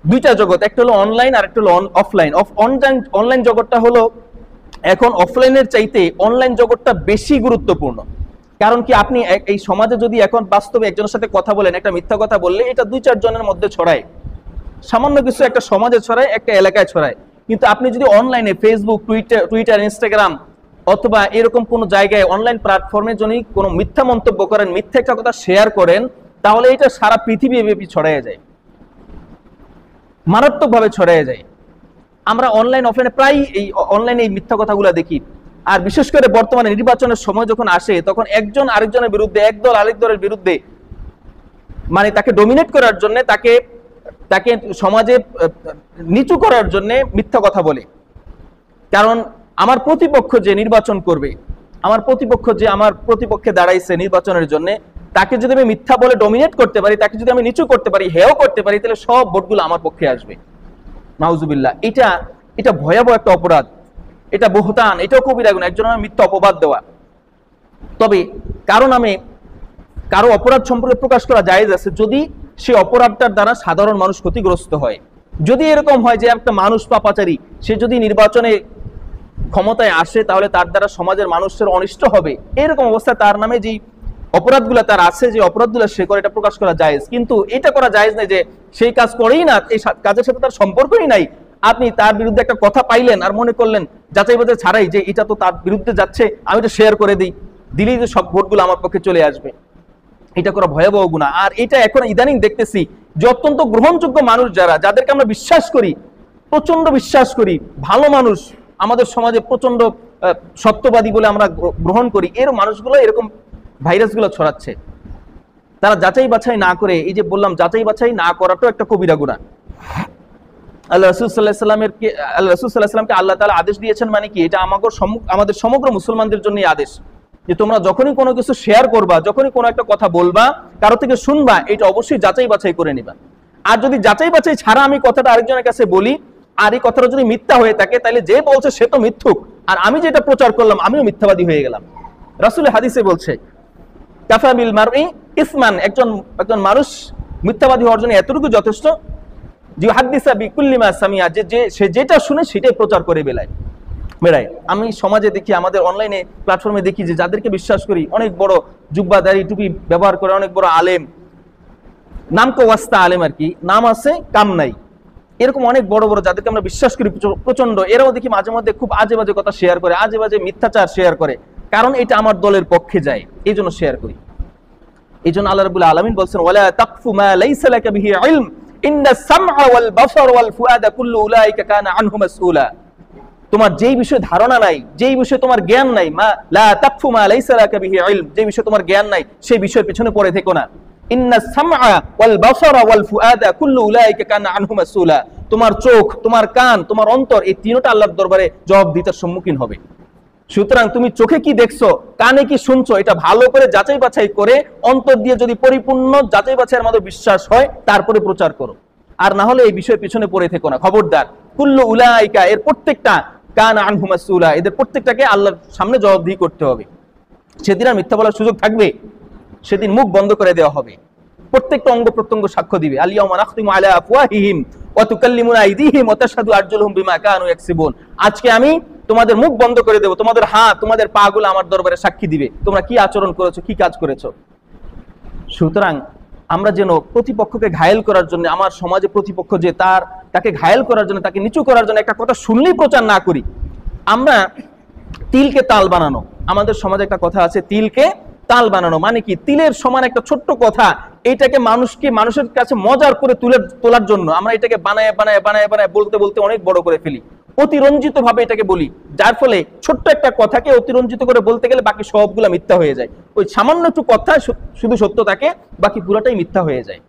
দুইটা জগৎ, একটা হলো অনলাইন আর একটা হলো অফলাইন। অনলাইন জগৎটা হলো এখন অফলাইনের চাইতে অনলাইন জগৎটা বেশি গুরুত্বপূর্ণ। কারণ কি, আপনি এই সমাজে যদি এখন বাস্তবে একজনের সাথে কথা বলেন, একটা মিথ্যা কথা বললে এটা 2-4 জনের মধ্যে ছড়ায়, সামান্য কিছু একটা সমাজে ছড়ায়, একটা এলাকায় ছড়ায়। কিন্তু আপনি যদি অনলাইনে ফেসবুক, টুইটার, ইনস্টাগ্রাম অথবা এরকম কোনো জায়গায় অনলাইন প্ল্যাটফর্মে যদি কোনো মিথ্যা মন্তব্য করেন, মিথ্যা একটা কথা শেয়ার করেন, তাহলে এটা সারা পৃথিবীব্যাপী ছড়ায় যায়, মারাত্মকভাবে ছড়ায় যায়। আমরা অনলাইন অফলাইনে প্রায় এই অনলাইনে এই মিথ্যা কথাগুলো দেখি। আর বিশেষ করে বর্তমানে নির্বাচনের সময় যখন আসে, তখন একজন আরেকজনের বিরুদ্ধে, একদল আরেক দলের বিরুদ্ধে, মানে তাকে ডমিনেট করার জন্য, তাকে সমাজে নিচু করার জন্য মিথ্যা কথা বলে। কারণ আমার প্রতিপক্ষ যে নির্বাচন করবে, আমার প্রতিপক্ষ যে আমার প্রতিপক্ষে দাঁড়াইছে নির্বাচনের জন্য, তাকে যদি আমি মিথ্যা বলে ডমিনেট করতে পারি, তাকে যদি আমি নিচু করতে পারি, হেয় করতে পারি, তাহলে সব ভোটগুলো আমার পক্ষে আসবে। নাউজুবিল্লাহ। এটা ভয়াবহ একটা অপরাধ, এটা বহতান, এটাও কবিরা গুনাহ, একজনের মিথ্যা অপবাদ দেওয়া। তবে কারো অপরাধ সম্পর্কে প্রকাশ করা জায়েজ আছে, যদি সে অপরাধটার দ্বারা সাধারণ মানুষ ক্ষতিগ্রস্ত হয়। যদি এরকম হয় যে একটা মানুষ পাপাচারী, সে যদি নির্বাচনে ক্ষমতায় আসে, তাহলে তার দ্বারা সমাজের মানুষের অনিষ্ট হবে, এরকম অবস্থায় তার নামে যে অপরাধগুলো তার আছে, যে অপরাধগুলো সে করে, এটা প্রকাশ করা জায়েজ। কিন্তু এটা করা জায়েজ নাই যে সেই কাজ করেই না, এই কাজের সাথে তার সম্পর্কই নাই, আপনি তার বিরুদ্ধে একটা কথা পাইলেন আর মনে করলেন যাচাই বাছাই ছাড়াই যে এটা তো তার বিরুদ্ধে যাচ্ছে, আমি এটা শেয়ার করে দিলেই যে সব ভোটগুলো আমার পক্ষে চলে আসবে। এটা করা ভয়াবহ গুনাহ। আর এটা এখন ইদানিং দেখতেছি যে অত্যন্ত গ্রহণযোগ্য মানুষ যাদেরকে আমরা বিশ্বাস করি, প্রচন্ড বিশ্বাস করি, ভালো মানুষ, আমাদের সমাজে প্রচন্ড সত্যবাদী বলে আমরা গ্রহণ করি, এর মানুষগুলো এরকম ভাইরাসগুলো ছড়াচ্ছে। তারা যাচাই বাছাই না করে, এই যে বললাম যাচাই বাছাই না করাটাও একটা কবিরা গুনাহ। আল্লাহ রাসূল সাল্লাল্লাহু আলাইহি সাল্লামকে আল্লাহ তাআলা আদেশ দিয়েছেন, মানে কি, এটা আমাদের সমগ্র মুসলমানদের জন্যই আদেশ, যে তোমরা যখনই কোনো কিছু শেয়ার করবা, যখনই কোনো একটা কথা বলবা, কারো থেকে শুনবা, এটা অবশ্যই যাচাই বাছাই করে নিবা। আর যদি যাচাই বাছাই ছাড়া আমি কথাটা আরেকজনের কাছে বলি, আর এই কথাটা যদি মিথ্যা হয়ে থাকে, তাহলে যে বলছে সে তো মিথ্যুক, আর আমি যেটা প্রচার করলাম আমিও মিথ্যাবাদী হয়ে গেলাম। রাসূলের হাদিসে বলছে, কাফা বিল মারই ইসমান, একজন মানুষ মিথ্যাবাদী হওয়ার জন্য এতটুকু যথেষ্ট, যে হাদিসা বিকুল্লি মা সামিয়া, যে সে যেটা শুনে সেটাই প্রচার করে বেড়ায়। আমি সমাজে দেখি, আমাদের অনলাইনে প্ল্যাটফর্মে দেখি, যে যাদেরকে বিশ্বাস করি, অনেক বড় জুব্বা দাড়ি টুপি ব্যবহার করে, অনেক বড় আলেম, নাম কো ওয়াস্তা আলেম আর কি, নাম আছে কাম নাই, এরকম অনেক বড় বড় যাদেরকে আমরা বিশ্বাস করি প্রচন্ড, এরাও দেখি মাঝে মধ্যে খুব আজে বাজে কথা শেয়ার করে, আজে বাজে মিথ্যাচার শেয়ার করে। কারণ এটা আমার দলের পক্ষে যায়, এই জন্য শেয়ার করি। এই জন্য আল্লাহ রাব্বুল আলামিন বলছেন, ওয়ালা তাকফু মা লাইসা লাকা বিহি ইলম ইন্নাস সামআ ওয়াল বাসার ওয়াল ফুআদা কুল্লু উলাইকা কানা আনহু মাসউলা। তোমার যেই বিষয়ে ধারণা নাই, যেই বিষয়ে তোমার জ্ঞান নাই, মা লা তাকফু মা লাইসা লাকা বিহি ইলম, যে বিষয়ে তোমার জ্ঞান নাই সেই বিষয়ের পিছনে পড়ে থেকো না। ইন্নাস সামআ ওয়াল বাসারা ওয়াল ফুআদা কুল্লু উলাইকা কানা আনহু মাসউলা, তোমার চোখ, তোমার কান, তোমার অন্তর, এই তিনটা আল্লাহর দরবারে জবাবদিহিতার সম্মুখীন হবে। সুতরাং তুমি চোখে কি দেখছো, কানে কি শুনছো, এটা ভালো করে যাচাই বাছাই করে, অন্তর দিয়ে যদি পরিপূর্ণ যাচাই বাছাইয়ের মধ্যে বিশ্বাস হয়, তারপরে প্রচার করো। আর না হলে এই বিষয়ের পিছনে পড়ে থেকো না। খবরদার, কুল্লু উলাইকা, এর প্রত্যেকটা, কানা আনহু মাসউলা, এদের প্রত্যেকটাকে আল্লাহর সামনে জবাবদিহি করতে হবে। সেদিন আর মিথ্যা বলার সুযোগ থাকবে, সেদিন মুখ বন্ধ করে দেওয়া হবে, প্রত্যেকটা অঙ্গ প্রত্যঙ্গ সাক্ষ্য দিবে। আল-ইয়াউমা নাখতিমু আলা আফওয়াহিহিম ওয়া তুকাল্লিমুনা আইদিহিম ওয়া তাশহাদু আরজুলুহুম বিমা কানু ইয়াকসিবুন, আজকে আমি তোমাদের মুখ বন্ধ করে দেব, তোমাদের হাত, তোমাদের পা গুলো আমার দরবারে সাক্ষী দিবে, তোমরা কি আচরণ করেছো, কি কাজ করেছো। সুতরাং আমরা যেন প্রতিপক্ষকে ঘায়েল করার জন্য, আমার সমাজে প্রতিপক্ষ যে তাকে ঘায়েল করার জন্য, তাকে নিচু করার জন্য একটা কথা শুনলেই প্রচার না করি। আমরা তিলকে তাল বানানো, আমাদের সমাজে একটা কথা আছে, তিলকে তাল বানানো, মানে কি, তিলের সমান একটা ছোট্ট কথা, এইটাকে মানুষের কাছে মজার করে তোলার জন্য আমরা এটাকে বানায় বানায় বানায় বানায় বলতে বলতে অনেক বড় করে ফেলি, অতিরঞ্জিত ভাবে এটাকে বলি, যার ফলে ছোট্ট একটা কথাকে অতিরঞ্জিত করে বলতে গেলে বাকি সবগুলা মিথ্যা হয়ে যায়। ওই সামান্য একটু কথা শুধু সত্য থাকে, বাকি পুরাটাই মিথ্যা হয়ে যায়।